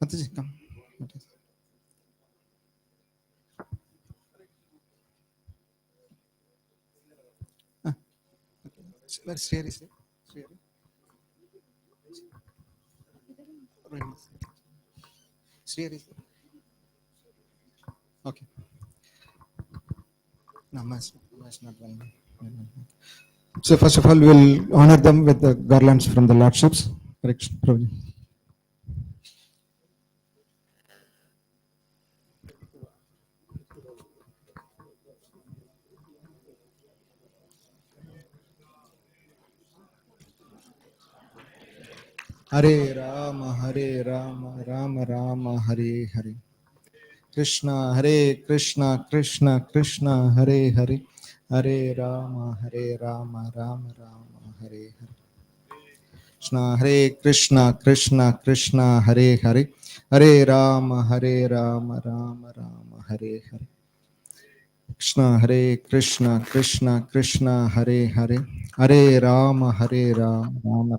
Mataji, come. Ah, okay. Where's Sri? Sri? Sri? Okay. No, mass not one. So first of all, we will honor them with the garlands from the lordships. Correction, Prabhu. Hare Rama, Hare Rama, Rama Rama, Hare Hare. Krishna, Hare Krishna, Krishna Krishna, Hare Hare. Hare Rama, Hare Rama, Rama Rama, Hare Hare. Krishna, Hare Krishna, Krishna Krishna, Hare Hare. Hare Rama, Hare Rama, Rama Rama, Hare Hare. Krishna, Hare Krishna, Krishna Krishna, Hare Hare. Hare Rama, Hare Rama, Rama.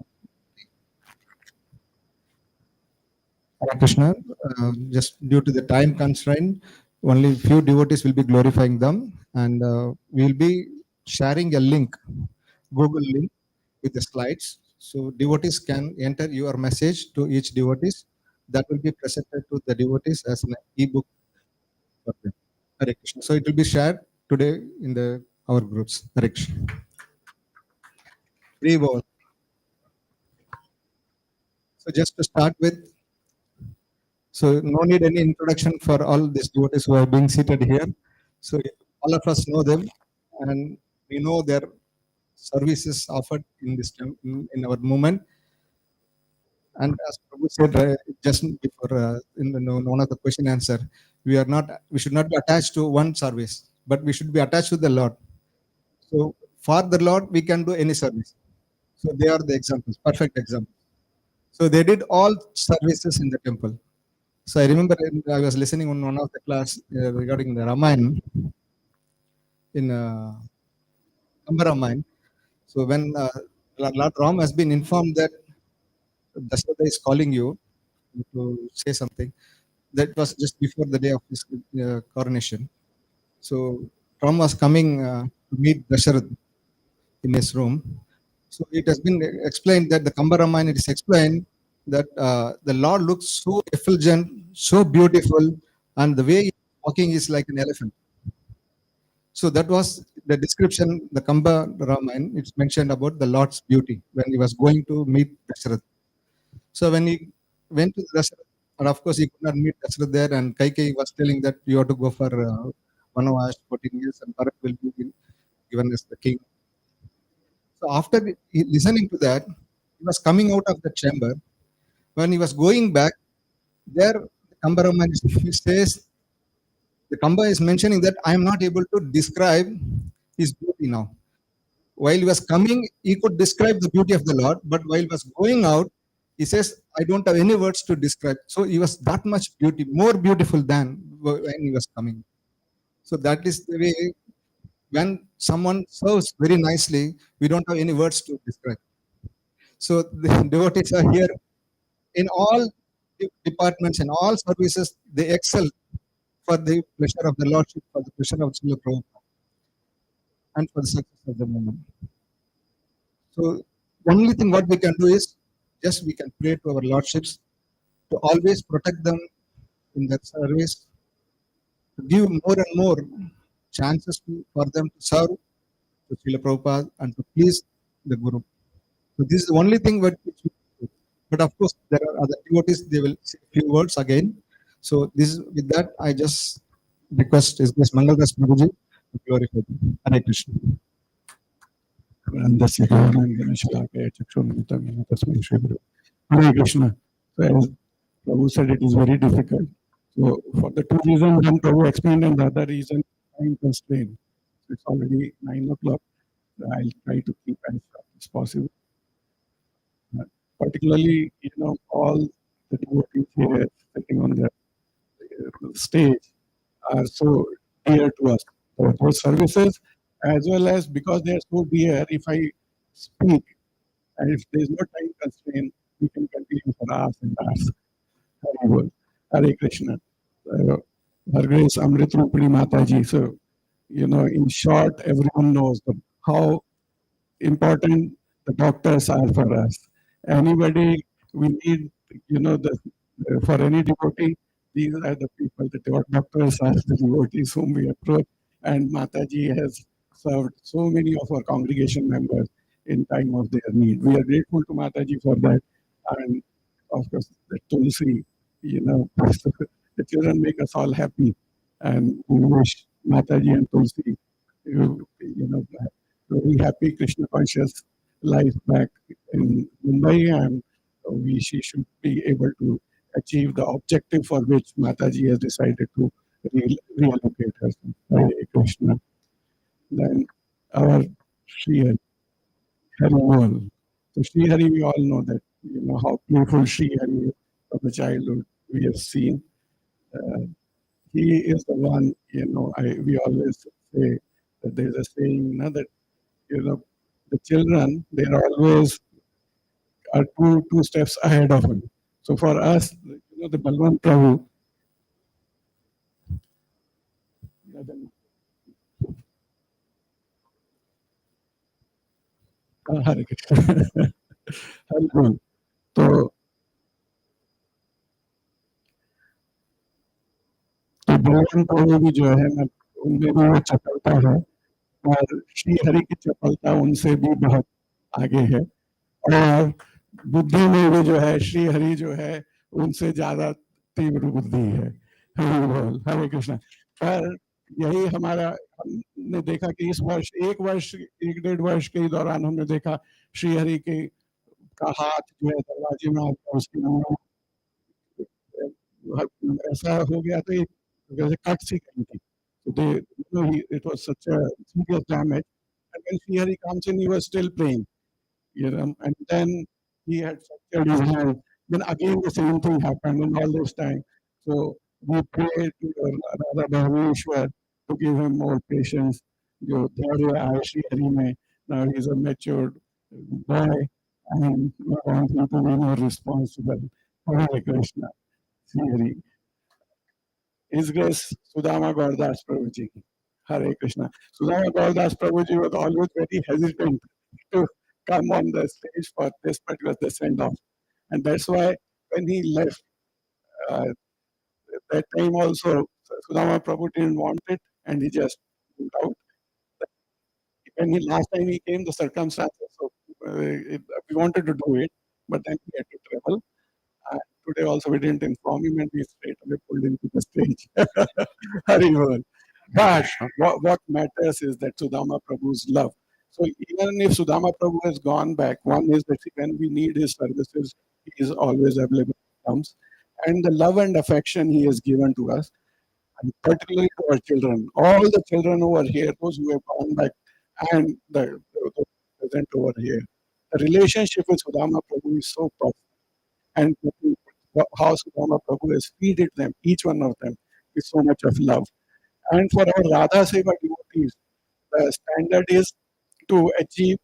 Hare Krishna, just due to the time constraint, only few devotees will be glorifying them, and we will be sharing a link, Google link with the slides. So devotees can enter your message to each devotees. That will be presented to the devotees as an ebook for them. Hare Krishna. So it will be shared today in the our groups. Hare Krishna. Pre-bowl. So just to start with, so no need any introduction for all these devotees who are being seated here. So all of us know them, and we know their services offered in this in our movement. And as Prabhu said just before in one of the question answer, we should not be attached to one service, but we should be attached to the Lord. So for the Lord, we can do any service. So they are the examples, perfect examples. So they did all services in the temple. So I remember I was listening on one of the class regarding the Ramayana in Kamba Ramayana. So when Lord Ram has been informed that Dasratha is calling you to say something, that was just before the day of his coronation. So Ram was coming to meet Dasharatha in his room. So it has been explained that the Kamba Ramayana, it is explained that the Lord looks so effulgent, so beautiful, and the way he's walking is like an elephant. So that was the description, the Kamba Ramayana. It's mentioned about the Lord's beauty when he was going to meet Dasharatha. So when he went to Dasharatha, and of course he could not meet Dasharatha there, and Kaikeyi was telling that you have to go for Vanavash 14 years, and Bharat will be given as the king. So after listening to that, he was coming out of the chamber. When he was going back, there the Kamba Ramayana says, the Kamba is mentioning that I am not able to describe his beauty now. While he was coming, he could describe the beauty of the Lord, but while he was going out, he says, I don't have any words to describe. So he was that much beauty, more beautiful than when he was coming. So that is the way when someone serves very nicely, we don't have any words to describe. So the devotees are here in all departments and all services, they excel for the pleasure of the Lordship, for the pleasure of Srila Prabhupada, and for the success of the movement. So only thing what we can do is just we can pray to our lordships to always protect them in that service, to give more and more chances for them to serve to Srila Prabhupada and to please the Guru. So this is the only thing which we do. But of course, there are other devotees, they will say a few words again. So this is with that, I just request is this Mangaldas Prabhuji to glorify them. Hare Krishna. Hare Krishna. So as Prabhu said, it is very difficult. So for the two reasons, one Prabhu explained, and the other reason, time constraint. So it's already 9 o'clock. So I'll try to keep as short as possible. Particularly, all the devotees here sitting on the stage are so dear to us. So those services, as well as because they are so dear, if I speak, and if there is no time constraint, we can continue for hours and hours. Hare Hare Hare Krishna. Her Grace Amritarupini Mataji. So, in short, everyone knows how important the doctors are for us. Anybody we need, for any devotee, these are the people. The doctors are the devotees whom we approach. And Mataji has served so many of our congregation members in time of their need. We are grateful to Mataji for that. And of course, the Tulsi, the children make us all happy. And we wish Mataji and Tulsi, very happy Krishna conscious life back in Mumbai, and she should be able to achieve the objective for which Mataji has decided to reallocate herself. Hare Krishna. Then our Sri Hari, Hari Bol. So Sri Hari, we all know that, how playful Sri Hari is from the childhood we have seen. He is the one, we always say that there's a saying, that the children, they're always are two steps ahead of him. So for us, the Balvant Prabhu, Hare Krishna. Hare Bol. तो बलवंत प्रभु भी जो है ना, उनमें भी वो चपलता है, और श्री हरि की चपलता उनसे भी बहुत आगे है, और बुद्धि में भी जो है श्री हरि जो है उनसे ज्यादा तीव्र बुद्धि है। हरि बोल, हरे कृष्ण। पर यही हमारा, हमने देखा कि इस वर्ष 1.5 वर्ष के दौरान हमने देखा श्री हरि के का हाथ जो है दरवाजे में आता, उसके मुंह ऐसा हो गया तो एक जैसे कट सी गई थी। So it was such a serious damage. And when Sri Hari comes in, he was still playing, and then he had fractured his hand. Then again the same thing happened in all this time. So we prayed to Radha Bhaveshwar to give him more patience. जो धैर्य आए श्री हरि में. Now he's a matured boy, and we want him to be more responsible. Hare Krishna. Sri Hari. His Grace Sudama Gauradas Prabhuji. Hare Krishna. Sudama Gauradas Prabhuji was always very hesitant to come on the stage for this particular send-off. And that's why when he left, uh, that time also, Sudama Prabhu didn't want it, and he just moved out. When last time he came, the circumstances, so we wanted to do it, but then he had to travel. And today also we didn't inform him, and we straight away pulled him to the stage. Hari Bol. But what matters is that Sudama Prabhu's love. So even if Sudama Prabhu has gone back, one is that when we need his services, he is always available. Comes, and the love and affection he has given to us, and particularly to our children. All the children over here, those who have gone back, and the present over here. The relationship with Sudama Prabhu is so perfect. And how Sudama Prabhu has feeded them, each one of them, with so much of love. And for our Radha Seva devotees, the standard is to achieve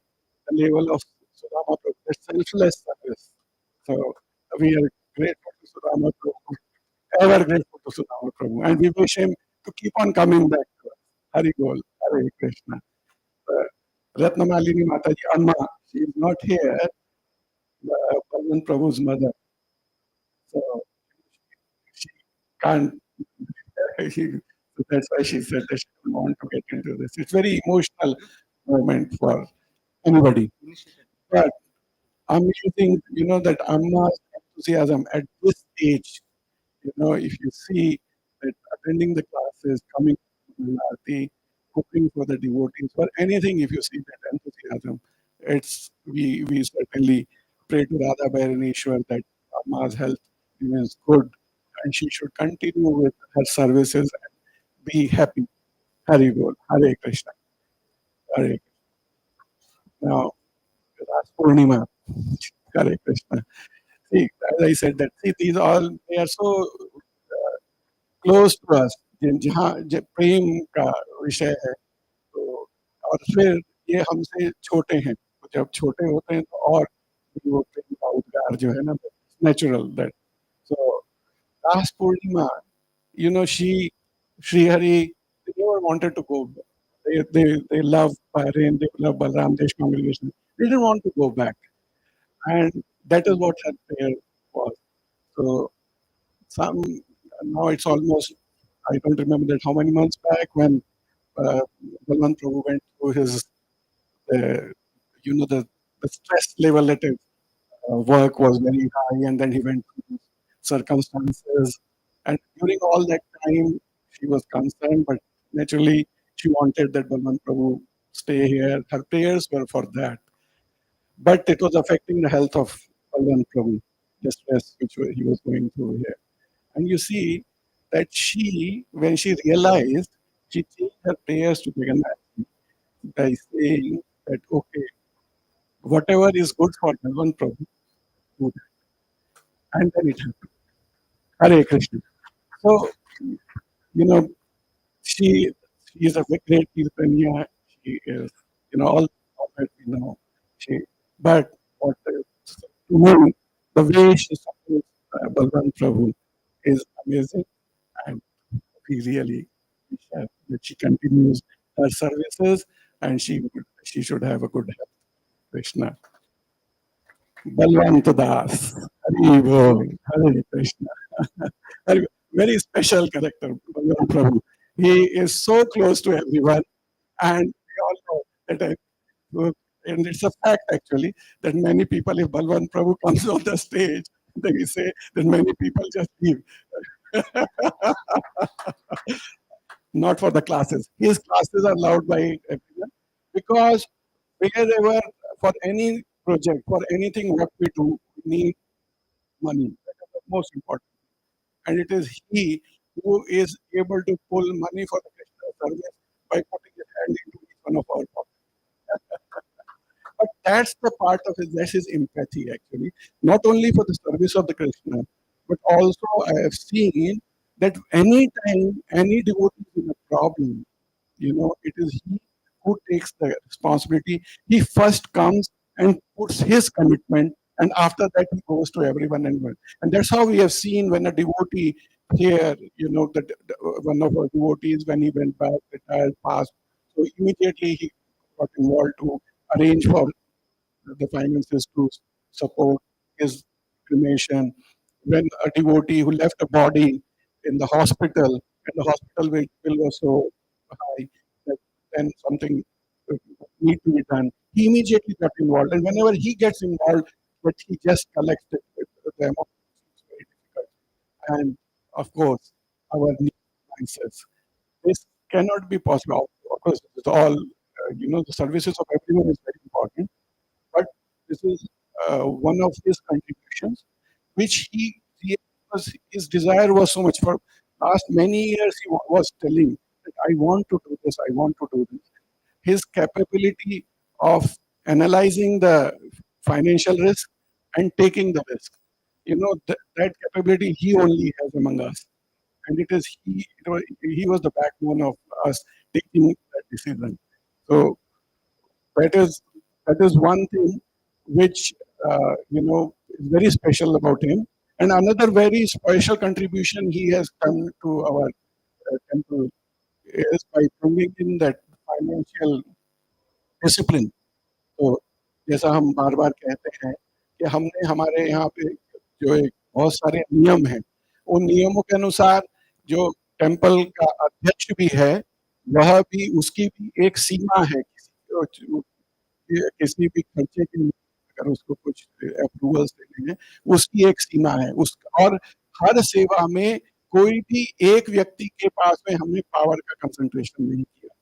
the level of Sudama Prabhu, the selfless service. So we are grateful to Sudama Prabhu, ever grateful to Sudama Prabhu, and we wish him to keep on coming back to us. Hari Bol, Hare Krishna. Ratnamalini Mataji, Amma, she is not here, Balvant Prabhu's mother. So she can't, so that's why she said that she doesn't want to get into this. It's very emotional moment for anybody. But amazing, that Amma's enthusiasm at this age, if you see that attending the classes, coming to Aarti, cooking for the devotees, for anything, if you see that enthusiasm, we certainly pray to Radha Bharaneshwar that Amma's health remains good, and she should continue with her services and be happy. Hari Bol, Hare Krishna. Hare. Now, Rasapoornima, Hare Krishna. See, as I said that, see, these all, they are so close to us, जहाँ प्रेम का विषय है, तो और फिर ये हमसे छोटे हैं, तो जब छोटे होते हैं तो और वो प्रेम का उद्गार जो है ना, natural that, so last Purnima, Sri Hari, they never wanted to go back. They love Bahrain, they love Balram Desh congregation. They didn't want to go back. And that is what her prayer was. So some now it's almost, I don't remember that how many months back when uh, Balvant Prabhu went through his uh, the stress level at his work was very high, and then he went through circumstances. And during all that time, she was concerned, but naturally, she wanted that Balwant Prabhu stay here. Her prayers were for that. But it was affecting the health of Balwant Prabhu, the stress which he was going through here. And you see that when she realized, she changed her prayers to Jagannath by saying that, okay, whatever is good for Balwant Prabhu, do that. And then it happened. Hare Krishna. So, you know, she she is a great Kirtaniya. She is, all that we know. She, but what to me, the way she supports Balwant Prabhu is amazing, and we really wish her that she continues her services, and she should have a good health. Krishna. Balwant Das. Hari Bol. Hare Krishna. Very special character, Balwant Prabhu. He is so close to everyone, and we all know that. And it's a fact actually that many people, if Balwant Prabhu comes on the stage, they will say that many people just leave. Not for the classes. His classes are allowed by everyone because wherever, for any project, for anything what we do, we need money. That is the most important. And it is he who is able to pull money for the Krishna service by putting his hand into each one of our pockets. But that's the part of his, that's his empathy actually. Not only for the service of the Krishna, but also I have seen that anytime any devotee is in a problem, it is he who takes the responsibility. He first comes and puts his commitment, and after that he goes to everyone and one. And that's how we have seen when a devotee here, one of our devotees, when he went back, retired, passed, so immediately he got involved to arrange for the finances to support his cremation. When a devotee who left a body in the hospital, and the hospital bill was so high that then something need to be done, he immediately got involved. And whenever he gets involved, but he just collects it with the amount, it's very difficult. And of course, our finances. This cannot be possible. Of course, it's all, the services of everyone is very important, but this is one of his contributions, which was his desire was so much. For last many years, he was telling that I want to do this, I want to do this. His capability of analyzing the financial risk and taking the risk, that capability he only has among us, and he was the backbone of us taking that decision. So that is that is one thing which is very special about him. And another very special contribution he has done to our temple is by bringing in that financial discipline. तो जैसा हम बार बार कहते हैं कि हमने हमारे यहाँ पे जो एक बहुत सारे नियम हैं, उन नियमों के अनुसार जो टेम्पल का अध्यक्ष भी है, वह भी, उसकी भी एक सीमा है। किसी भी खर्चे के लिए अगर उसको कुछ अप्रूवल्स देने हैं, उसकी एक सीमा है। और हर सेवा में कोई भी एक व्यक्ति के पास में हमने पावर का कंसंट्रेशन नहीं किया।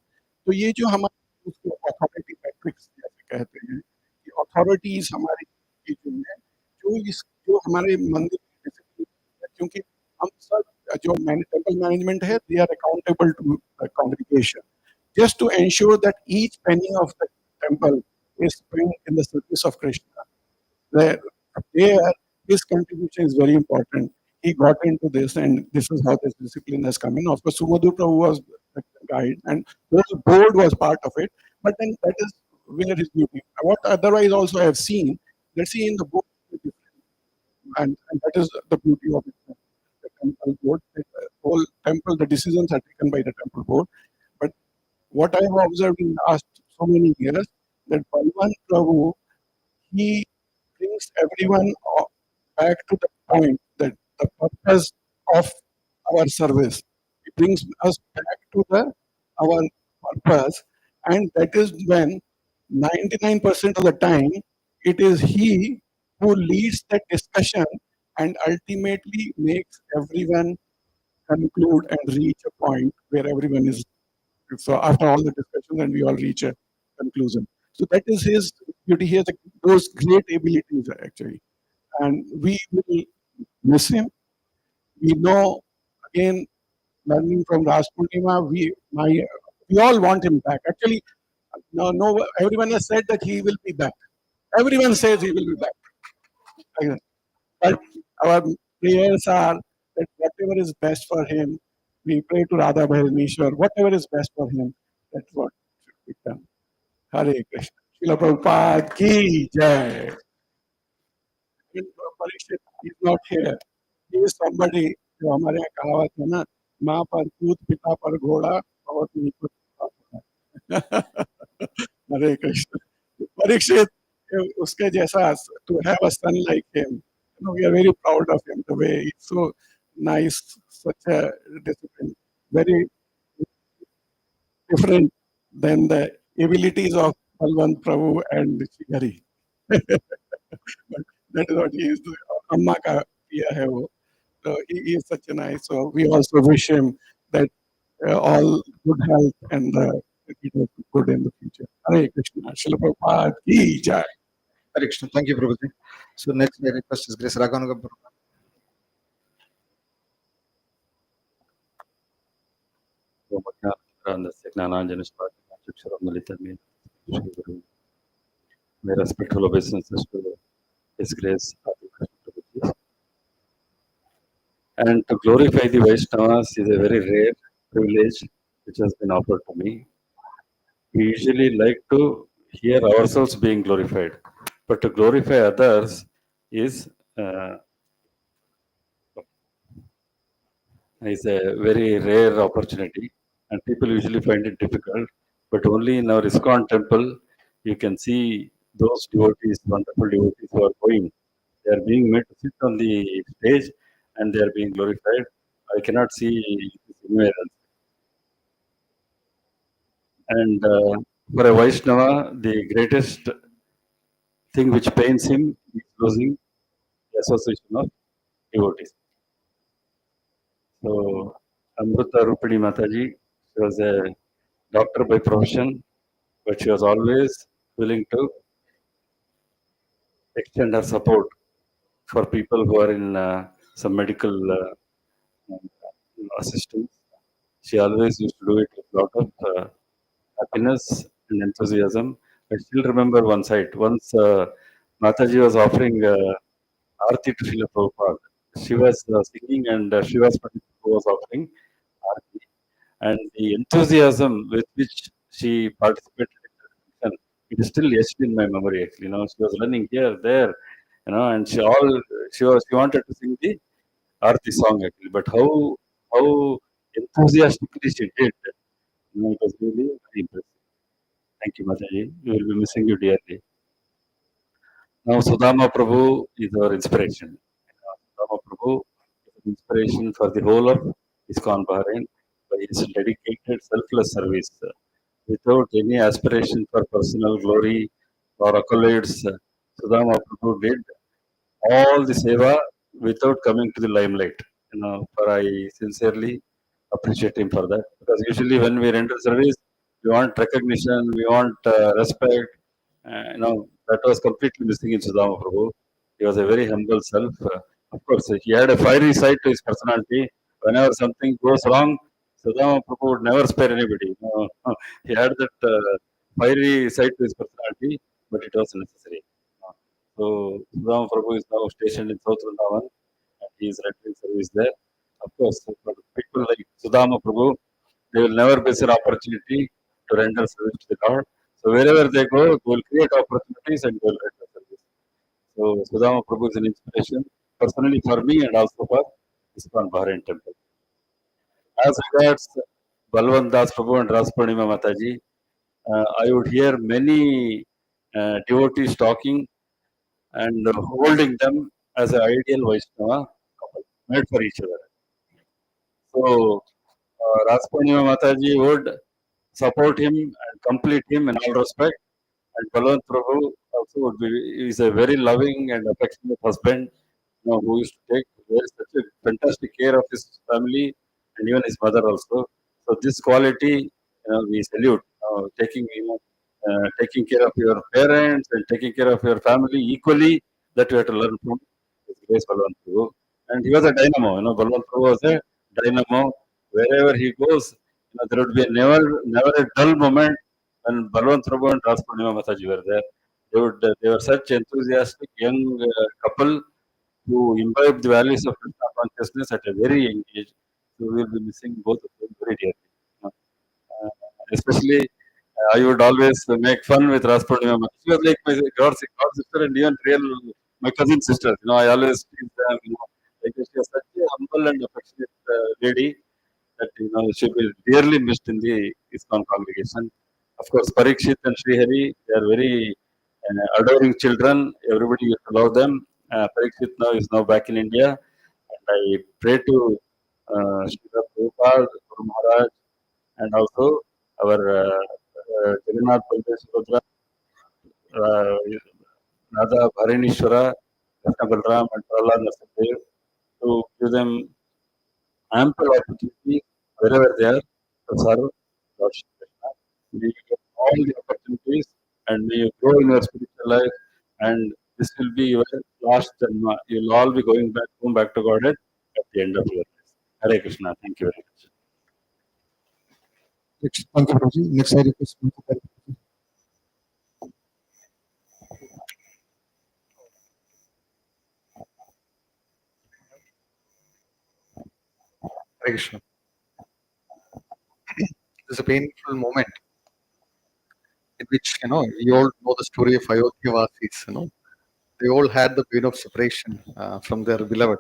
तो ये जो हमारे उसको अथॉरिटी मैट्रिक्स जैसे कहते हैं, कि अथॉरिटीज हमारी ये जो है, जो हमारे मंदिर की डिसिप्लिन है, क्योंकि हम सब जो टेम्पल मैनेजमेंट है, they are accountable to the congregation, just to ensure that each penny of the temple is spent in the service of Krishna. There, his contribution is very important. He got into this, and this is how this discipline has come in. Of course, Sumadhu Prabhu was the guide, and the whole board was part of it. But then that is where his beauty. What otherwise also I have seen, let's see in the board, and that is the beauty of it. temple board. The whole temple, the decisions are taken by the temple board. But what I have observed in the last so many years, that Balvant Prabhu, he brings everyone back to the point that the purpose of our service. He brings us back to our purpose, and that is when 99% of the time it is he who leads that discussion and ultimately makes everyone conclude and reach a point where everyone is. So after all the discussions, and we all reach a conclusion. So that is his beauty. He has those great abilities actually, and we will miss him. We know, again, learning from Rasapoornima, we all want him back. Actually, no, everyone has said that he will be back. Everyone says he will be back. But our prayers are that whatever is best for him, we pray to Radha Bharaneshwar, whatever is best for him, that's what should be done. Hare Krishna. Srila Prabhupada ki jai. Parikshit is not here. He is somebody जो हमारे यहाँ कहावत है ना, माँ पर कूद पिता पर घोड़ा और नहीं कुछ हरे कृष्ण. Parikshit, उसके जैसा to have a son like him, we are very proud of him. The way he's so nice, such a discipline, very different than the abilities of Balvant Prabhu and Shigari. But that is what he is. Amma ka kiya hai wo. So he is such a nice. So we also wish him that all good health and good in the future. Hare Krishna. Srila Prabhupada ki jai. Hare Krishna. Thank you, Prabhuji. So next I request is Grace Raghanuga. My respectful obeisances to His Grace. And to glorify the Vaishnavas is a very rare privilege which has been offered to me. We usually like to hear ourselves being glorified, but to glorify others is a very rare opportunity, and people usually find it difficult. But only in our ISKCON temple, you can see those devotees, wonderful devotees who are going. They are being made to sit on the stage and they are being glorified. I cannot see this anywhere else. And for a Vaishnava, the greatest thing which pains him is losing the association of devotees. So, Amritarupini Mataji, she was a doctor by profession, but she was always willing to extend her support for people who are in some medical assistance. She always used to do it with a lot of happiness and enthusiasm. I still remember one sight. Once Mataji was offering Aarti to Srila Prabhupada. She was singing and she was who was offering Aarti. And the enthusiasm with which she participated in the function, it is still etched in my memory actually. She was running here, there, and she wanted to sing the Aarti song actually. But how enthusiastically she did, it was really very impressive. Thank you, Mataji. We will be missing you dearly. Now, Sudama Prabhu is our inspiration. Sudama Prabhu is an inspiration for the whole of ISKCON Bahrain by his dedicated, selfless service. Without any aspiration for personal glory or accolades, Sudama Prabhu did all the seva without coming to the limelight. For I sincerely appreciate him for that. Because usually when we render service, we want recognition, we want respect. That was completely missing in Sudama Prabhu. He was a very humble self. Of course, he had a fiery side to his personality. Whenever something goes wrong, Sudama Prabhu would never spare anybody. He had that fiery side to his personality, but it was necessary. So Sudama Prabhu is now stationed in South Vrindavan and he is rendering service there. Of course, for people like Sudama Prabhu, they will never miss an opportunity to render service to the Lord. So wherever they go, they will create opportunities and they will render service. So Sudama Prabhu is an inspiration personally for me and also for ISKCON Bahrain temple. As regards Balvant Das Prabhu and Rasapoornima Mataji, I would hear many devotees talking and holding them as an ideal Vaishnava couple, made for each other. So, Rasapoornima Mataji would support him and complete him in all respect. And Balwant Prabhu also would be, is a very loving and affectionate husband, who used to take such a fantastic care of his family and even his mother also. So this quality, we salute. Taking care of your parents and taking care of your family equally, that we have to learn from his grace Balwant Prabhu. And he was a dynamo. Balwant Prabhu was a dynamo. Wherever he goes, there would be never a dull moment when Balwant Prabhu and Rasapoornima Mataji were there. They were such enthusiastic young couple who imbibe the values of Krishna consciousness at a very young age. So we will be missing both of them very dearly. You know. Especially, I would always make fun with Rasapoornima Mataji. She was like my god sister and even real my cousin sister. I always tease them. Like she was such a humble and affectionate lady that she will be dearly missed in the ISKCON congregation. Of course, Parikshit and Srihari, they are very adoring children. Everybody used to love them. Parikshit now is now back in India, and I pray to Srila Prabhupada, Guru Maharaj, and also our Jagannath Baldev Subhadra, uh, Radha Bharanishwara, Krishna Balram, and Prahlad Narasimhadev to give them ample opportunity wherever they are to serve Lord Shri Krishna. May you get all the opportunities and may you grow in your spiritual life, and this will be your last janma. You'll all be going back home back to Godhead at the end of your life. Hare Krishna. Thank you very much. Next, thank you, Prabhuji. Next, I request Prabhuji. Hare Krishna. This is a painful moment in which, you all know the story of Ayodhya Vasis. They all had the pain of separation from their beloved.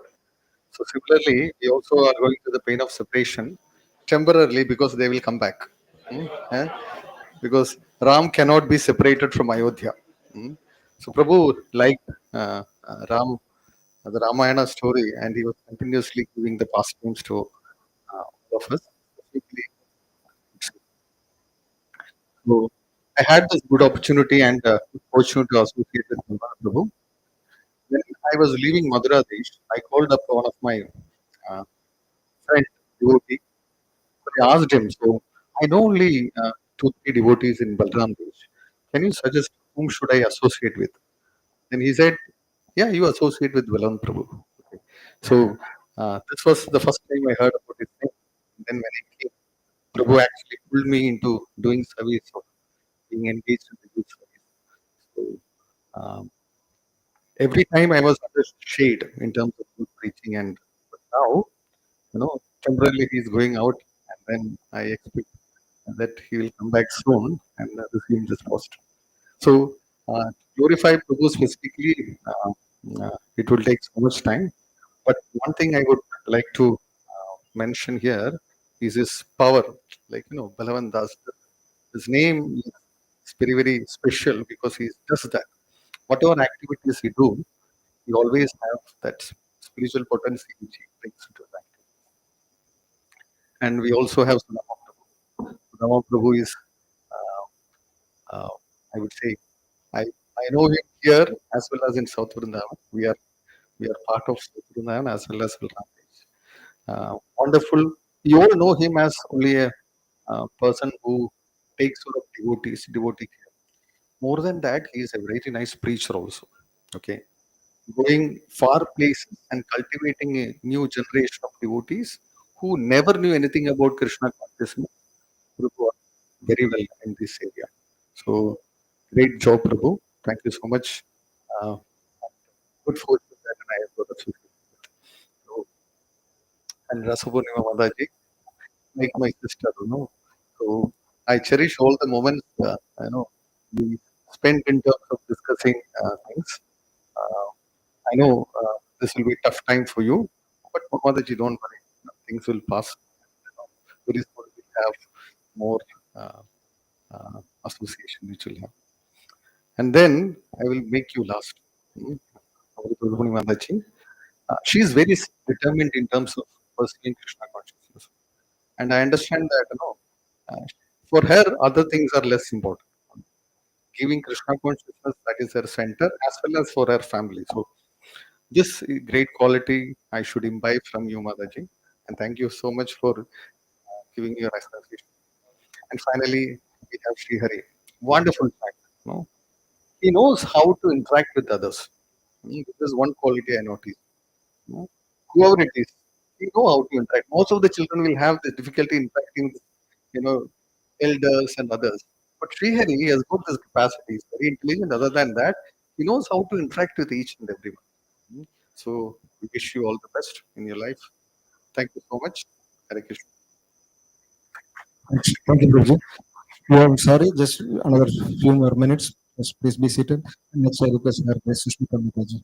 So similarly, we also are going through the pain of separation temporarily because they will come back. Eh? Because Ram cannot be separated from Ayodhya. So Prabhu liked Ram, the Ramayana story, and he was continuously giving the pastimes to all of us. So I had this good opportunity and good fortune to associate with Balvant Prabhu. When I was leaving Madhura Desh, I called up one of my uh, friend devotee. I asked him, so I know only two, three devotees in Balram Desh. Can you suggest whom should I associate with? Then he said, yeah, you associate with Balvant Prabhu. Okay. So this was the first time I heard about his name. Then when I came, Prabhu actually pulled me into doing service of being engaged in the youth service. So every time I was under shade in terms of good preaching, and but now, temporarily he's going out, and then I expect that he will come back soon and resume this post. So, glorify Prabhu specifically, it will take so much time. But one thing I would like to mention here is his power. Like, Balavan Das, his name is very, very special because he does that. Whatever activities he do, he always have that spiritual potency which he brings into that. And we also have Sudama Prabhu. Sudama Prabhu is, uh, I would say, I, I know him here as well as in South Vrindavan. We are part of South Vrindavan as well as Balram. Wonderful. You all know him as only a person who takes sort of devotee care. More than that, he is a very nice preacher also. Okay, going far places and cultivating a new generation of devotees who never knew anything about Krishna consciousness. Prabhu are very well in this area. So great job, Prabhu. Thank you so much. Uh, Good fortune that I have got associated with. So, and Rasapoornima Madaji, like my sister. So I cherish all the moments, we spent in terms of discussing things. I know this will be a tough time for you. But Mamaji, don't worry, things will pass. Very soon we'll have more association which will have. And then I will make you last. Hmm. Amritarupini Mataji. She is very determined in terms of pursuing Krishna consciousness. And I understand that, for her, other things are less important. Giving Krishna consciousness, that is her center, as well as for her family. So, this great quality I should imbibe from you, Mataji. And thank you so much for giving your association. And finally, we have Sri Hari. Wonderful fact. No? He knows how to interact with others. This is one quality I noticed. No? Whoever it is, he know how to interact. Most of the children will have the difficulty interacting with, elders and others. But Srihari has got this capacity. He's very intelligent. Other than that, he knows how to interact with each and everyone. So we wish you all the best in your life. Thank you so much. Hare Krishna. Thank you, Prabhu. We are sorry, just another few more minutes. Just please be seated. Next, I request our Grace Sushmita Mukherjee.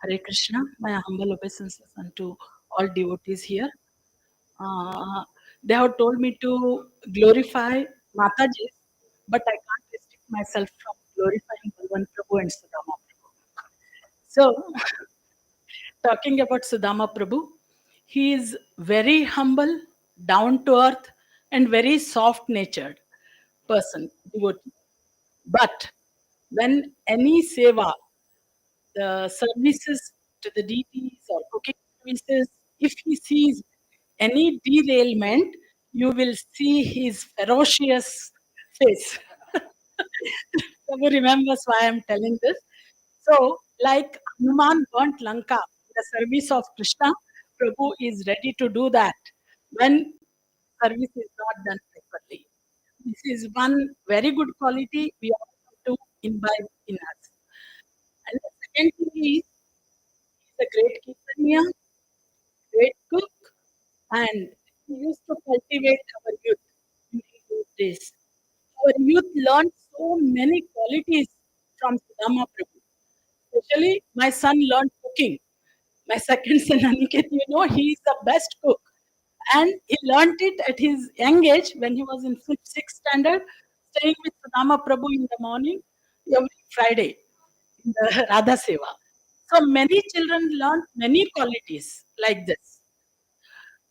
Hare Krishna, my humble obeisances unto all devotees here. They have told me to glorify Mataji, but I can't restrict myself from glorifying Balvant Prabhu and Sudama Prabhu. So, talking about Sudama Prabhu, he is very humble, down to earth, and very soft natured person, devotee. But when any seva, the services to the deities or cooking services, if he sees any derailment, you will see his ferocious face. Prabhu remembers why I'm telling this. So, like Hanuman burnt Lanka in the service of Krishna, Prabhu is ready to do that when service is not done properly. This is one very good quality we all have to imbibe in us. And the second thing is, he's a great kirtaniya, great cook, and he used to cultivate our youth in those days. Our youth learned so many qualities from Sudama Prabhu. Especially, my son learned cooking. My second son, Aniket, he is the best cook. And he learned it at his young age when he was in fifth, sixth standard, staying with Sudama Prabhu in the morning every Friday in the Radha Seva. So many children learn many qualities like this.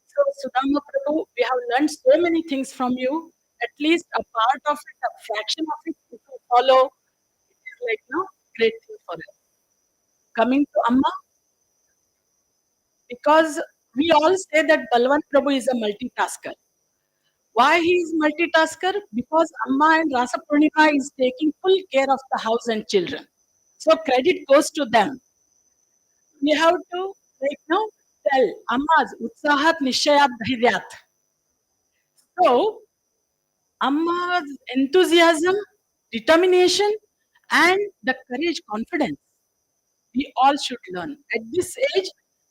So Sudama Prabhu, we have learned so many things from you. At least a part of it, a fraction of it, if you follow, it is like great thing for us. Coming to Amma, because we all say that Balvant Prabhu is a multitasker. Why he is multitasker? Because Amma and Rasapoornima is taking full care of the house and children. So credit goes to them. We have to tell Amma's Utsahat Nishayat Dhairyat. So Amma's enthusiasm, determination, and the courage, confidence, we all should learn. At this age,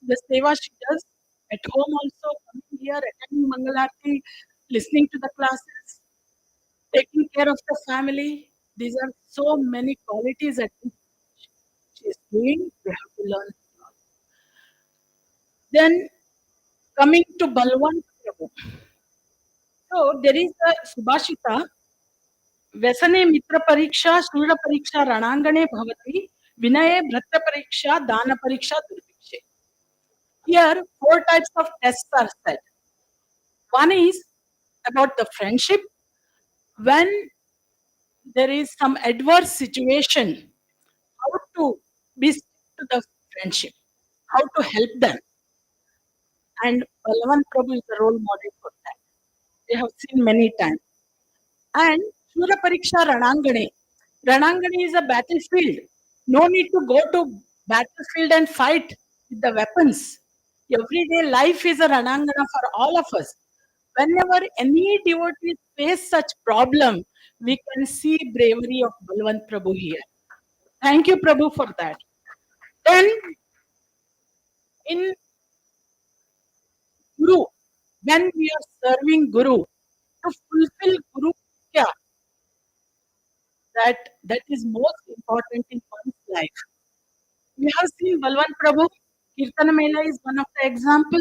the seva she does at home also, coming here, attending Mangalarti, listening to the classes, taking care of the family. These are so many qualities that she is doing. We have to learn. Then coming to Balwant Prabhu. So there is a Subhashita, व्यसने मित्र परीक्षा शूर परीक्षा रणांगणे भवति विनये भृत्य परीक्षा दान परीक्षा दुर्भिक्षे. Here 4 types of tests are said. One is about the friendship. When there is some adverse situation, how to be to the friendship, how to help them. And Balvant Prabhu is the role model for that. We have seen many times. And Shura Pariksha Ranangane. Ranangane is a battlefield. No need to go to battlefield and fight with the weapons. Everyday life is a Ranangana for all of us. Whenever any devotees face such problem, we can see bravery of Balvant Prabhu here. Thank you, Prabhu, for that. Then, in Guru, when we are serving Guru, to fulfill Guru Kya, that is most important in one's life. We have seen Balvant Prabhu. Kirtana Mela is one of the example.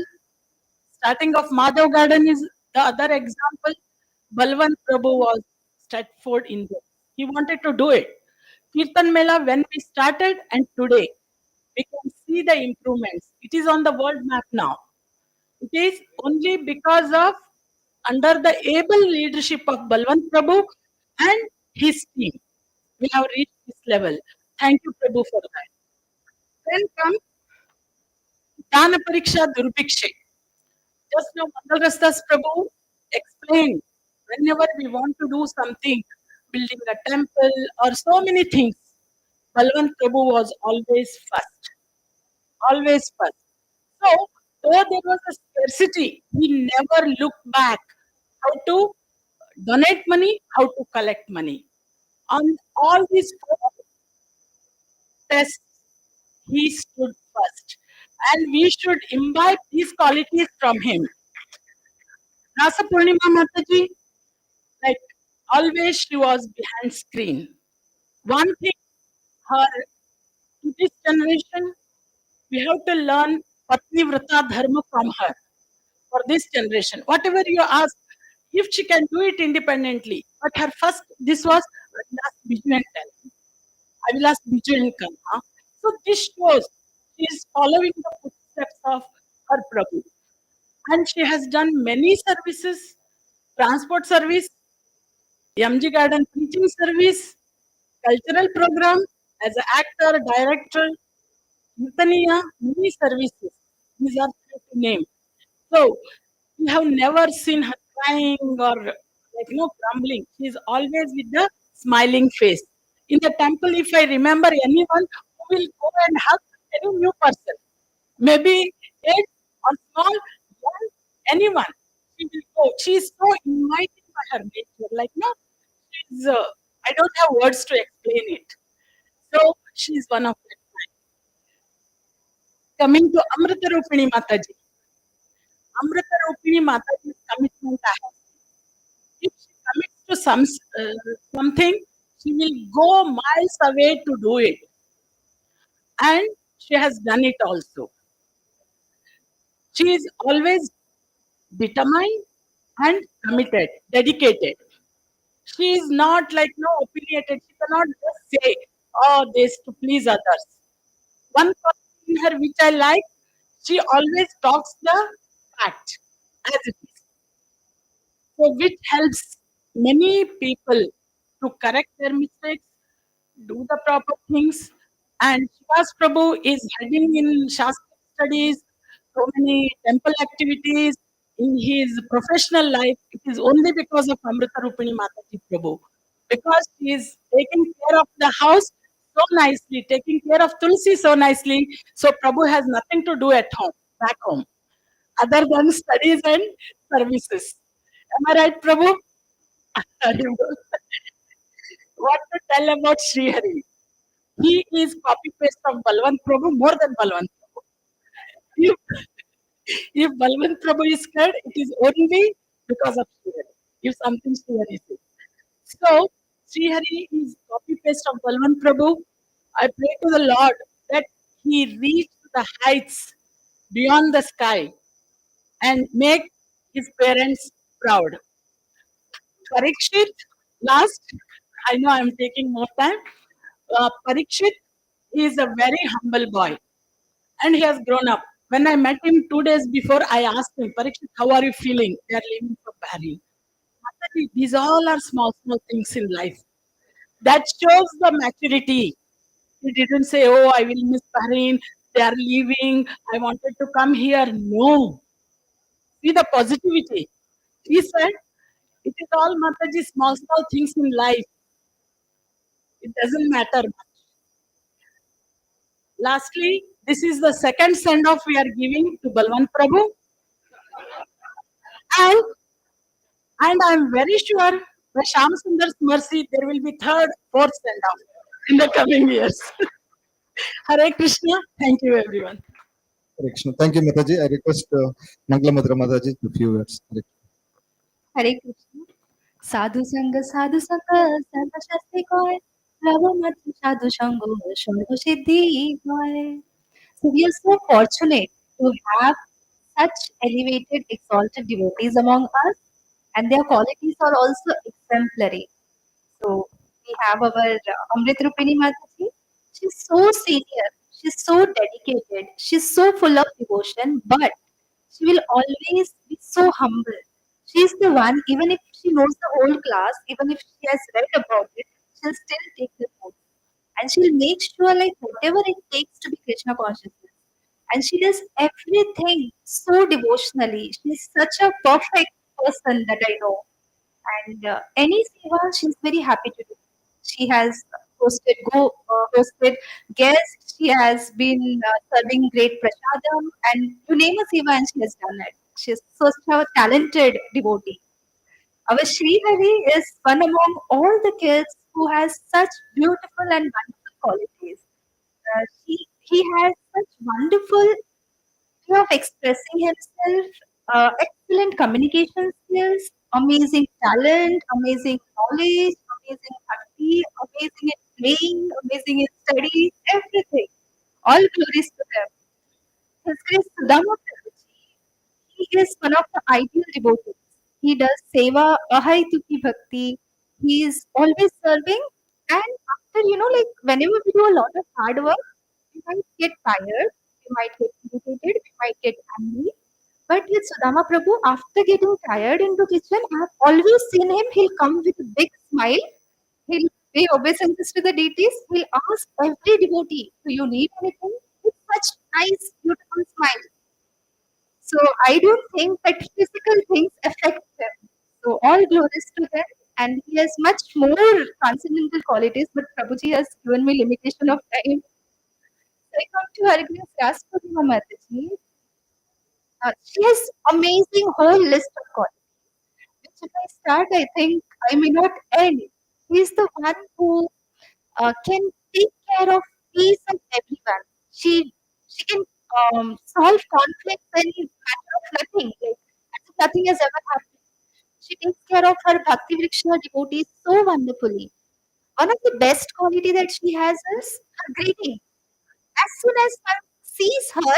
Starting of Madhav Garden is the other example. Balvant Prabhu was straightforward in this. He wanted to do it. Kirtan Mela, when we started and today, we can see the improvements. It is on the world map now. It is only because of under the able leadership of Balvant Prabhu and his team. We have reached this level. Thank you, Prabhu, for that. Then comes Dana Pariksha Durbikshe. Just now, Mandalastas Prabhu explained whenever we want to do something, building a temple or so many things, Balvant Prabhu was always first. Always first. So, though there was a scarcity, he never looked back how to donate money, how to collect money. On all these four tests, he stood first. And we should imbibe these qualities from him. Rasapoornima Mataji, like always, she was behind screen. One thing, her to this generation, we have to learn Patni Vrata Dharma from her for this generation. Whatever you ask, if she can do it independently, but her first, this was Avilas Biju and Kal. Avilas Biju and Kal. So this shows she is following the footsteps of her Prabhu. And she has done many services, transport service, MG Garden preaching service, cultural program, as an actor, director, Kirtaniya, many services. These are few to name. So we have never seen her crying or grumbling. She is always with the smiling face. In the temple, if I remember anyone who will go and hug any new person, maybe age or small, young, anyone, she will go. She is so inviting by her nature. She's, I don't have words to explain it. So she is one of them. Coming to Amritarupini Mataji. Amritarupini Mataji's commitment I have seen. If she commits to something, she will go miles away to do it. And she has done it also. She is always determined and committed, dedicated. She is not opinionated. She cannot just say, oh, this to please others. One quality in her which I like, she always talks the fact as it is. So which helps many people to correct their mistakes, do the proper things. And Shivas Prabhu is heading in Shastra studies, so many temple activities in his professional life. It is only because of Amritarupini Mataji Prabhu. Because he is taking care of the house so nicely, taking care of Tulsi so nicely. So Prabhu has nothing to do at home, back home, other than studies and services. Am I right, Prabhu? What to tell about Sri Hari? He is copy paste of Balvant Prabhu more than Balvant Prabhu. If, if Balvant Prabhu is scared, it is only because of Sri Hari. If something Sri Hari says. So, Sri Hari is copy paste of Balvant Prabhu. I pray to the Lord that he reach the heights beyond the sky and make his parents proud. Parikshit, last, I know I'm taking more time. Parikshit is a very humble boy and he has grown up. When I met him 2 days before, I asked him, Parikshit, how are you feeling? They are leaving for Paris. Mataji, these all are small, small things in life. That shows the maturity. He didn't say, oh, I will miss Bahrain. They are leaving. I wanted to come here. No. See the positivity. He said, it is all Mataji, small, small things in life. It doesn't matter much. Lastly, this is the second send-off we are giving to Balvant Prabhu. And I'm very sure by Shyam Sundar's mercy, there will be third, fourth send-off in the coming years. Hare Krishna. Thank you, everyone. Hare Krishna. Thank you, Mataji. I request Mangala Madhura Mataji to few words. Hare Hare Krishna. সাধু সঙ্গ সর্বশাস্ত্রে কয়, প্রভু সাধু সঙ্গ সর্বসিদ্ধি কয়. So we are so fortunate to have such elevated, exalted devotees among us, and their qualities are also exemplary. So we have our Amritarupini Mataji. She's so senior, she's so dedicated, she's so full of devotion, but she will always be so humble. She's the one, even if she knows the whole class, even if she has read about it, she'll still take the notes. And she'll make sure like whatever it takes to be Krishna consciousness. And she does everything so devotionally. She's such a perfect person that I know. And any seva, she's very happy to do. She has hosted guests. She has been serving great prasadam, and you name a seva, and she has done it. She's such a talented devotee. Our Sri Hari is one among all the kids who has such beautiful and wonderful qualities. He has such wonderful way of expressing himself, excellent communication skills, amazing talent, amazing knowledge, amazing bhakti, amazing in playing, amazing in studies, everything. All glories to them. His Grace Sudama Prabhuji, he is one of the ideal devotees. He does seva, ahaituki bhakti. He is always serving, and after like whenever we do a lot of hard work, we might get tired, we might get irritated, we might get angry. But with Sudama Prabhu, after getting tired in the kitchen, I have always seen him. He'll come with a big smile. He'll pay obeisances to the deities. He'll ask every devotee, "Do you need anything?" With such nice, beautiful smile. So I don't think that physical things affect them. So all glories to them. And he has much more transcendental qualities, but Prabhuji has given me limitation of time. So I come to Har Grace Rasapoornima Mataji. She has amazing whole list of qualities. Which if I start, I think I may not end. He's the one who can take care of peace of everyone. She can solve conflicts in matter of nothing, like as if nothing has ever happened. She takes care of her Bhakti Vriksha devotees so wonderfully. One of the best quality that she has is her greeting. As soon as one sees her,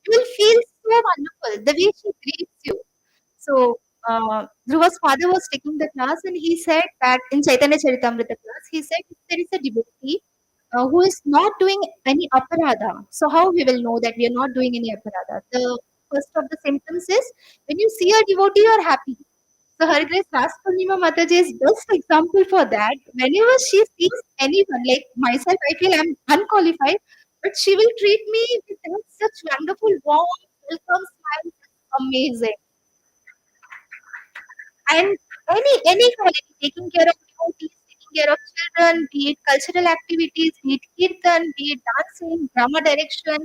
you will feel so wonderful the way she greets you. So, Dhruva's father was taking the class and he said that in Chaitanya Charitamrita class, he said if there is a devotee who is not doing any aparadha, so how we will know that we are not doing any aparadha? The first of the symptoms is when you see a devotee, you are happy. So Her Grace Rasapoornima Mataji is best example for that. Whenever she sees anyone, like myself, I feel I'm unqualified, but she will treat me with such wonderful warm, welcome smile. Amazing. And any quality, taking care of devotees, taking care of children, be it cultural activities, be it kirtan, be it dancing, drama direction,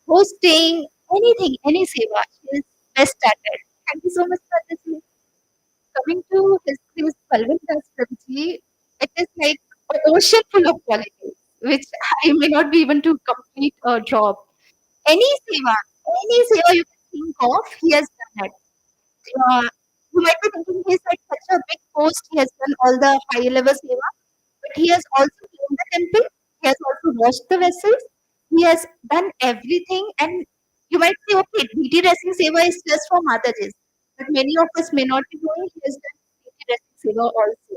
hosting, anything, any seva, she is best at it. Thank you so much for this. Coming to his Balvant Prabhuji, it is like an ocean full of qualities, which I may not be able to complete a job. Any seva you can think of, he has done it. uh, you might be thinking he's at such a big post, he has done all the high level seva, but he has also cleaned the temple, he has also washed the vessels, he has done everything. And you might say, okay, DT dressing seva is just for Matajis, but many of us may not be knowing he has done DT dressing seva also.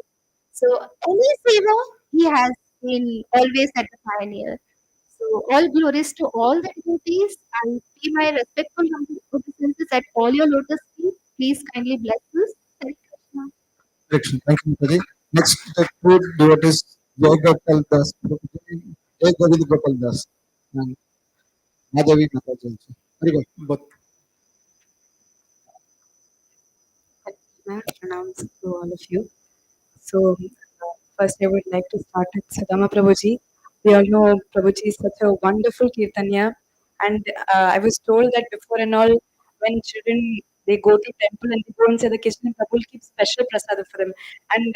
So, any seva, he has been always at the pioneer. So, all glories to all the devotees. I pay my respectful obeisances at all your lotus feet. Please kindly bless us. Hare Krishna. Direction. Thank you, Mataji. Next, the two devotees, Jai Gopal Das, Jai Govind Gopal Das, and Madhavi Mataji also. Very good, both. Pranams to all of you. So, first I would like to start with Sudama Prabhuji. We all know Prabhuji is such a wonderful Kirtanya, and I was told that before and all, when children they go to temple and they go inside the kitchen, Prabhu will keep special prasada for them. And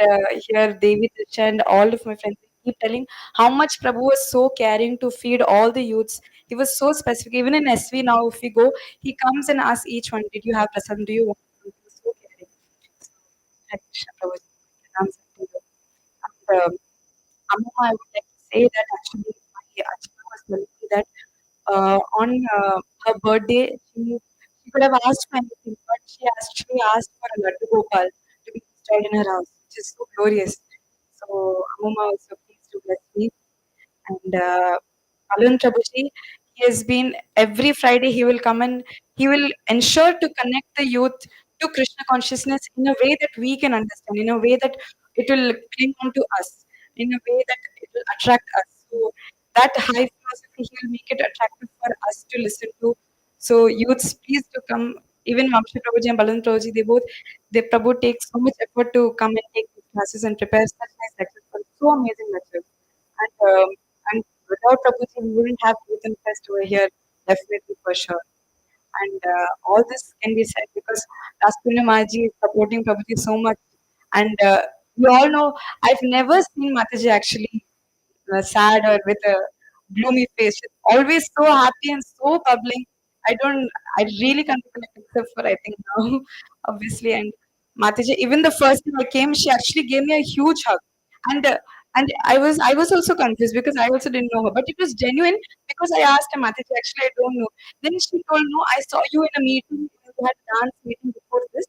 here, Devi Trisha and all of my friends keep telling how much Prabhu was so caring to feed all the youths. He was so specific. Even in SV now, if we go, he comes and asks each one, "Did you have prasad? Do you want?" He was so caring. Hare Krishna, Prabhuji. Amma, I would like to say that actually my Achana was telling me that on her birthday, she could have asked for anything, but she actually asked for a Laddu Gopal to be installed in her house, which is so glorious. So, Amma also please to bless me. And Balvant Prabhuji, he has been every Friday, he will come and he will ensure to connect the youth to Krishna consciousness in a way that we can understand, in a way that it will cling on to us, in a way that it will attract us. So that high philosophy, he will make it attractive for us to listen to. So youths, please to come. Even Vamshi Prabhuji and Balvant Prabhuji, they Prabhu takes so much effort to come and take these classes and prepare such nice lectures for so amazing lectures. And without Prabhuji, we wouldn't have Kirtan Fest over here, definitely for sure. And all this can be said because Rasapoornima ji is supporting Prabhuji so much. And we all know, I've never seen Mataji actually sad or with a gloomy face. She's always so happy and so bubbling. I really can't recollect except for I think now, obviously. And Mataji, even the first time I came, she actually gave me a huge hug. And I was also confused because I also didn't know her, but it was genuine because I asked her, Mataji, actually I don't know. Then she told, no, I saw you in a meeting. You had a dance meeting before this.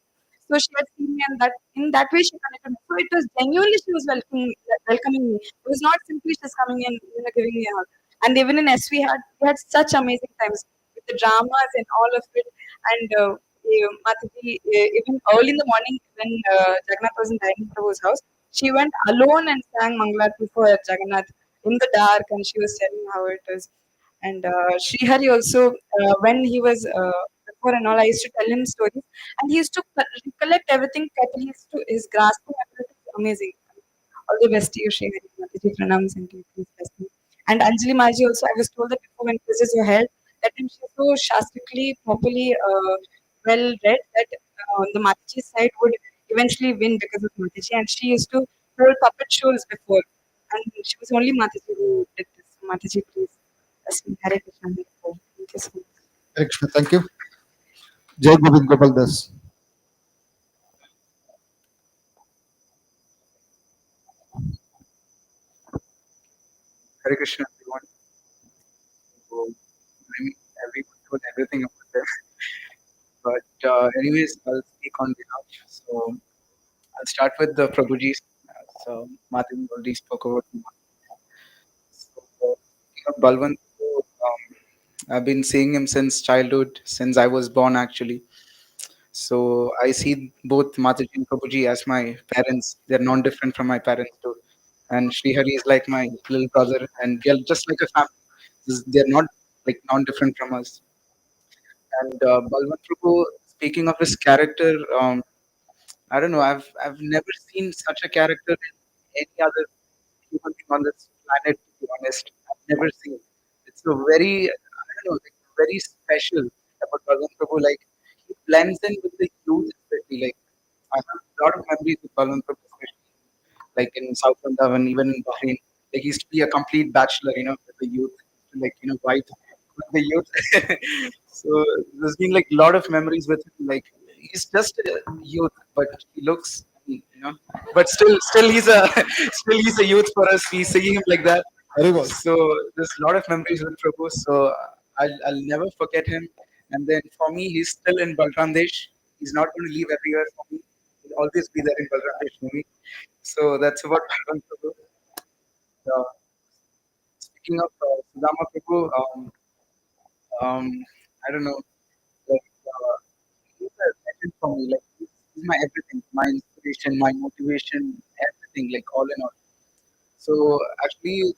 So she had seen me, and that in that way she connected me. So it was genuinely she was welcoming me. It was not simply just coming in, giving me a hug. And even in S, we had such amazing times with the dramas and all of it. And Mataji, even early in the morning when Jagannath was in Dining Prabhu's house, she went alone and sang Mangalarti for Jagannath in the dark, and she was telling how it was. And Sri Hari also, when he was before and all, I used to tell him stories, and he used to recollect everything correctly. His grasping ability is amazing. All the best to you, Sri Hari. Mataji pranams and to you, please bless me. And Anjali Maji also, I was told that before when quizzes were held, that time she was so shastrically, properly well read that the Mataji side would eventually win because of Mataji. And she used to hold puppet shows before. And she was only Mataji who did this. Mataji, please. Bless me. Hare Krishna. Hare Krishna. Thank you so much. Hare Krishna. Thank you. Jai Govind Gopal Das. Hare Krishna, everyone. So, I mean, everyone told everything about them. But anyways, I'll speak on behalf. So I'll start with the Prabhuji. So Martin already spoke about. So speaking of Balvant, I've been seeing him since childhood, since I was born actually. So I see both Mataji and Prabhuji as my parents. They're non-different from my parents too. And Srihari is like my little brother, and we are just like a family. They're not like non-different from us. And Balwant Prabhu, speaking of his character, I don't know. I've never seen such a character in any other human being on this planet. To be honest, I've never seen. It's a very I don't know, like very special about Balwant Prabhu. Like he blends in with the youth, especially. Like I have a lot of memories with Balwant Prabhu, especially like in South Vrindavan, even in Bahrain. Like he used to be a complete bachelor, with the youth, like vibe with the youth. So there's been like a lot of memories with him. Like he's just a youth, but he looks, but still he's a still he's a youth for us. We see him like that. Very well. So there's a lot of memories with Prabhu. So I'll never forget him. And then for me, he's still in Balram Desh. He's not going to leave everywhere for me. He'll always be there in Balram Desh for me. So that's about Balram Prabhu. Uh, Speaking of Sudama Prabhu, I don't know, like he's a legend for me. Like he's my everything, my inspiration, my motivation, everything. Like all in all. So actually,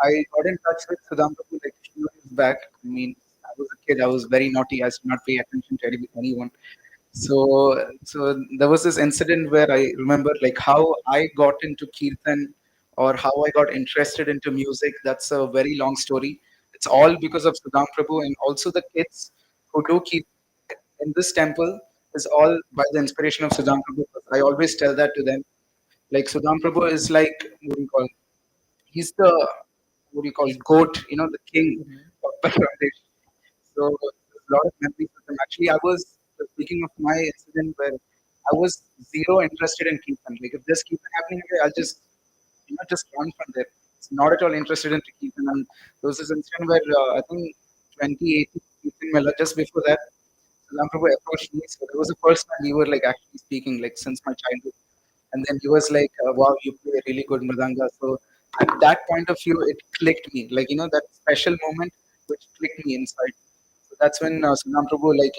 I got in touch with Sudam Prabhu like a few years back. I mean, I was a kid. I was very naughty. I used to not pay attention to anyone. So there was this incident where I remember like how I got into kirtan or how I got interested into music. That's a very long story. It's all because of Sudam Prabhu and also the kids who do kirtan in this temple is all by the inspiration of Sudam Prabhu. I always tell that to them. Like Sudam Prabhu is like what do you call? He's the what do you call goat? The king of Bangladesh. So there's a lot of memories with him. Actually, I was speaking of my incident where I was zero interested in Kirtan. Like if there's Kirtan happening here, I'll just just run from there. It's not at all interested in Kirtan. And there was this incident where I think 2018 Kirtan Mela, just before that, Ram Prabhu approached me. So that was the first time we were like actually speaking, like since my childhood. And then he was like, "Wow, you play really good mridanga." So at that point of view, it clicked me, like that special moment which clicked me inside. So that's when Sudam Prabhu, like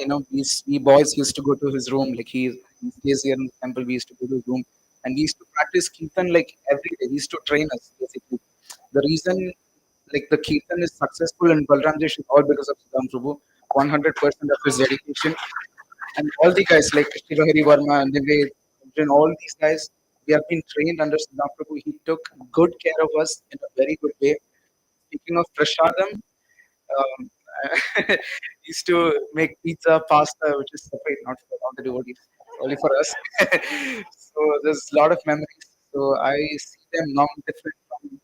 we boys used to go to his room. Like he stays here in the temple. We used to go to his room, and we used to practice kirtan like every day. He used to train us basically. The reason like the kirtan is successful in Balram Desh is all because of Sudam Prabhu. 100% of his dedication and all the guys like Shirohari Verma, Nived, and all these guys, we have been trained under Siddham Prabhu. He took good care of us in a very good way. Speaking of Prashadam, um, he used to make pizza, pasta, which is separate, not for all the devotees, only for us. So there's a lot of memories. So I see them now different from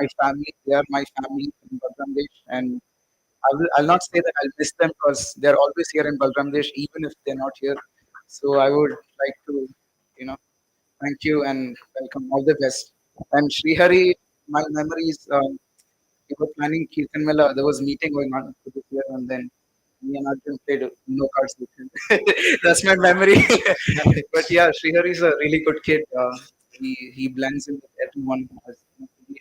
my family. They are my family in Bangladesh, and I'll not say that I'll miss them because they're always here in Balramdesh, even if they're not here. So I would like to, you know, thank you and welcome all the best. And Srihari, my memories, we were planning Kirtan Mela. There was meeting going on for this year, and then me and Arjun played no cards with him. That's my memory. But yeah, Srihari is a really good kid. He blends in with everyone. As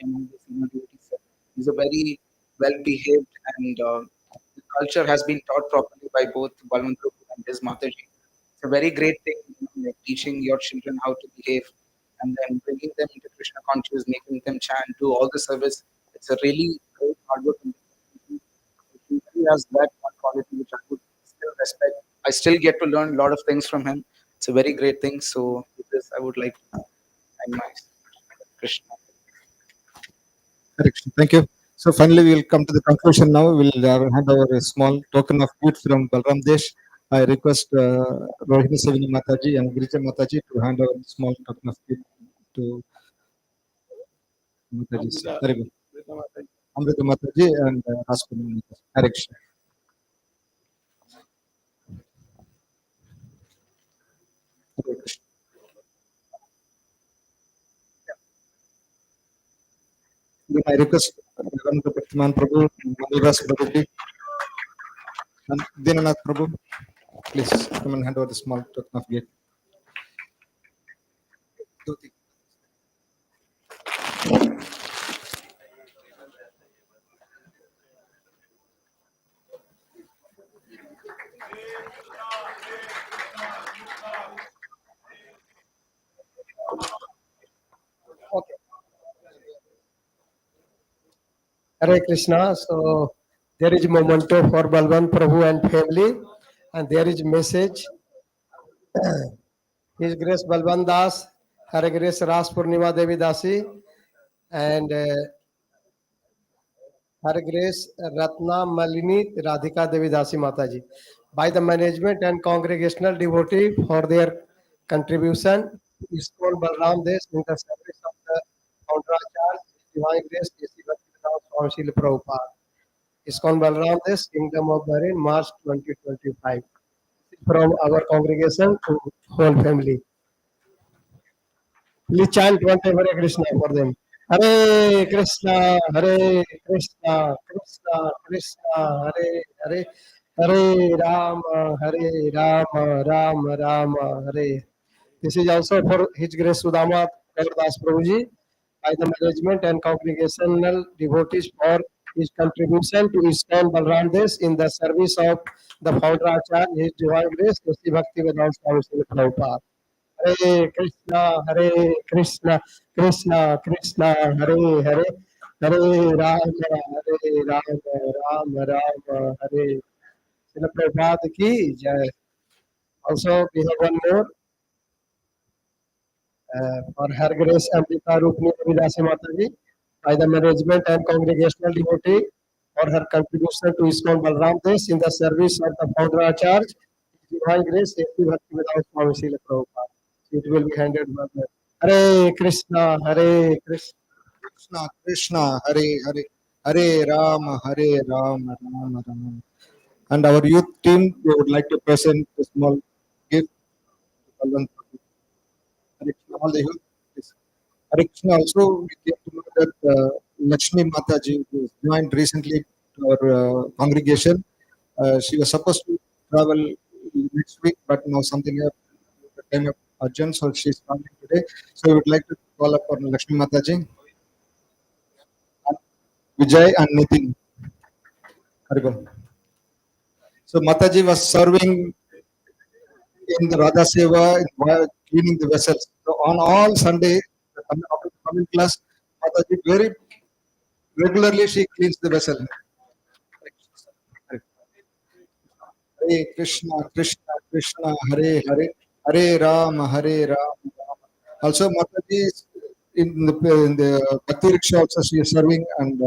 among the senior devotees. He's a very well behaved and the culture has been taught properly by both Balvant and his Mataji. It's a very great thing, like teaching your children how to behave and then bringing them into Krishna consciousness, making them chant, do all the service. It's a really great hard work. He really has that one quality which I would still respect. I still get to learn a lot of things from him. It's a very great thing. So with this, I would like to thank my Krishna. Hare Krishna. Thank you. So finally, we will come to the conclusion now. We will hand over a small token of gift from Balram Desh. I request Rohini Savini Mataji and Girija Mataji to hand over a small token of gift to Mataji. Very good. Amrita Mataji and Rasapoornima Mataji. Hare Krishna. Hare Krishna. Then I request Ramana Bhaktiman Prabhu, Mandaras Prabhu, and Dinanath Prabhu, please come and hand over the small token of gift. Hare Krishna. So there is memento for Balvant Prabhu and family, and there is message. His Grace Balvant Das, Her Grace Rasapoornima Devi Dasi, and Her Grace Ratna Malini Radhika Devi Dasi Mataji, by the management and congregational devotee for their contribution. ISKCON Balram Desh in the service of the Founder Divine Grace A.C. Bhaktivedanta Swami Srila Prabhupada. ISKCON Balram Desh, Kingdom of Bahrain, March 2025. From our congregation to whole family. Please chant one time Hare Krishna for them. Hare Krishna, Hare Krishna, Krishna Krishna, Hare Hare, Hare Rama, Hare Rama, Rama Rama, Hare. This is also for His Grace Sudama Das Prabhuji, by the management and congregational devotees for his contribution to ISKCON Balram Desh in the service of the founder Acharya, His Divine Grace, A.C. Bhaktivedanta Swami Srila Prabhupada. Hare Krishna, Hare Krishna, Krishna Krishna, Hare Hare, Hare Rama, Hare Rama, Rama Rama, Hare. Srila Prabhupada ki jai. Also, we have one more for Her Grace Amritarupini Devidasi Mataji, by the management and congregational devotee for her contribution to ISKCON Balram Desh in the service of the founder Acharya, Divine Grace, A.C. Bhaktivedanta Swami Srila Prabhupada. It will be handed over. Hare Krishna, Hare Krishna. Krishna Krishna, Hare Hare, Hare Rama, Hare Rama, Rama Rama. And our youth team, we would like to present a small gift to Balvant Prabhu. Hare Krishna, all the youth, please. Hare Krishna. Also, we came to know that Lakshmi Mataji, who joined recently to our congregation, she was supposed to travel next week, but now something came up urgent, so she's coming today. So we would like to call upon Lakshmi Mataji, Vijay and Nitin. Haribol. So Mataji was serving in the Radha Seva, while cleaning the vessels. So on all Sunday, after the coming class, Mataji very regularly she cleans the vessel. Hare Krishna, Krishna Krishna, Hare Hare, Hare Rama, Hare Rama. Also, Mataji is in the Bhakti Rickshaw also she is serving and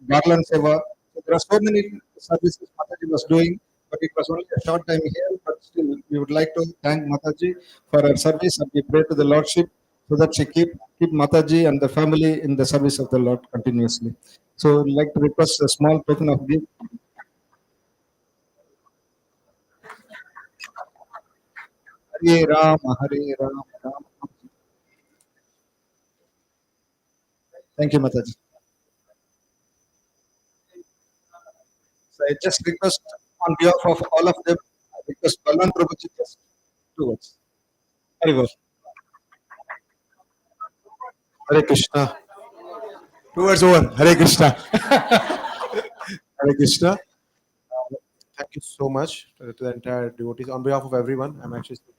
Garland Seva. So there are so many services Mataji was doing, but it was only a short time here. But still, we would like to thank Mataji for her service and we pray to the Lordship so that she keep Mataji and the family in the service of the Lord continuously. So, I'd like to request a small token of gift. Hare Rama, Hare Rama, Rama. Thank you, Mataji. So I just request on behalf of all of them, I request Balvant Prabhu just 2 words. Very well. Hare Krishna. 2 words over. Hare Krishna. Hare Krishna. Thank you so much to the entire devotees. On behalf of everyone, I'm actually speaking.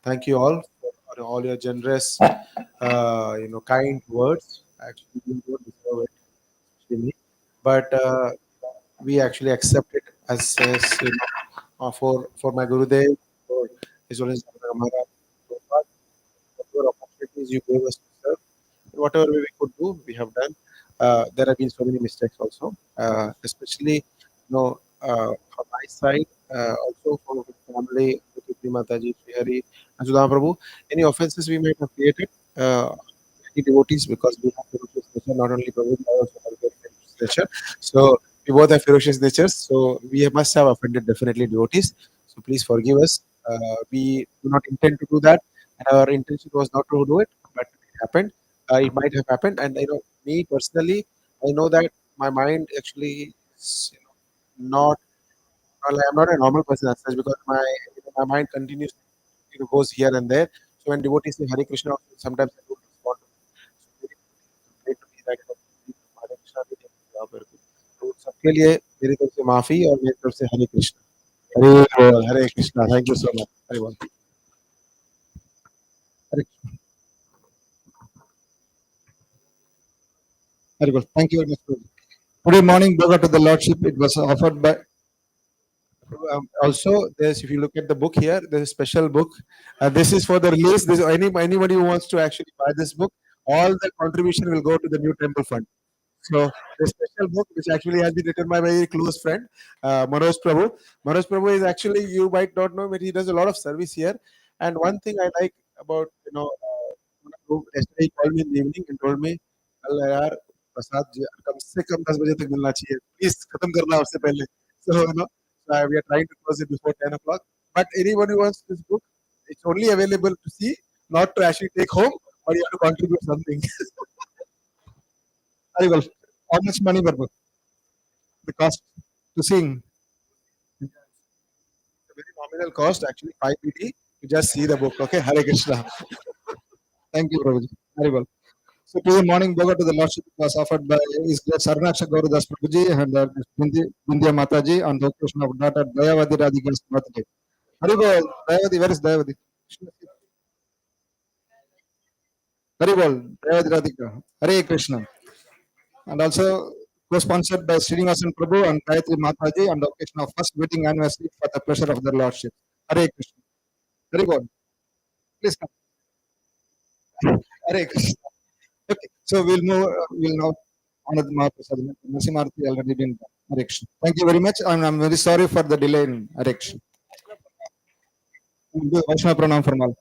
Thank you all for all your generous, kind words. Actually, you don't deserve it, especially me. But we actually accept it for my Gurudev, for His Holiness Maharaj, whatever opportunities you gave us to serve, whatever we could do, we have done. There have been so many mistakes also, especially from my side, also from the family, Mataji, Sri Hari, and Sudama Prabhu. Any offenses we might have created, any devotees, because we have ferocious nature, not only Prabhu, but also have very ferocious nature. So we both have ferocious natures, so we must have offended definitely devotees. So please forgive us. We do not intend to do that, and our intention was not to do it, but it happened. It might have happened, and me personally, I know that my mind actually is not. Well, I'm not a normal person as such because my mind continues goes here and there. So when devotees say Hare Krishna, sometimes I don't respond to it. So very great to be that Hare Krishna भी नहीं हुआ मेरे को. तो सबके लिए मेरी तरफ से माफी और मेरी तरफ से हरे Krishna. Hare Krishna. Thank you so much. Hare Bol. Very good. Thank you very much. Prabhu. Today morning, Bhoga to the Lordship, it was offered by. Also, there's if you look at the book here, there's a special book. This is for the release. This anybody who wants to actually buy this book, all the contribution will go to the new temple fund. So the special book, which actually has been written by my very close friend, Manoj Prabhu. Manoj Prabhu is actually, you might not know, but he does a lot of service here. And one thing I like about yesterday he called me in the evening and told me, "कल यार प्रसाद जी, कम से कम 10 बजे तक मिलना चाहिए. Please खत्म करना उससे पहले." So we are trying to close it before 10 o'clock. But anyone who wants this book, it's only available to see, not to actually take home, or you have to contribute something. Very well. How much money, Prabhu? The cost to sing? It's a very nominal cost, actually 5 PT to just see the book. Okay, Hare Krishna. Thank you, Prabhuji. Very well. So today morning, Bhoga to the Lordship was offered by His Great Saranaksha Gauradas Prabhuji and Vindhya Mataji on the occasion of daughter Dayavadi Radhika's birthday. Very well. Dayavadi, where is Dayavadi? Very well. Dayavadi Radhika. Hare Krishna. And also co-sponsored by Srinivasan Prabhu and Gayatri Mataji on the occasion of first wedding anniversary for the pleasure of their Lordship. Hare Krishna. Very good. Please come. Hare Krishna. Okay, so we'll now honor the Mahaprasad. Narasimharthi already been done. Hare Krishna. Thank you very much. I'm very sorry for the delay in Hare Krishna. We'll do Vaishnava Pranam for all.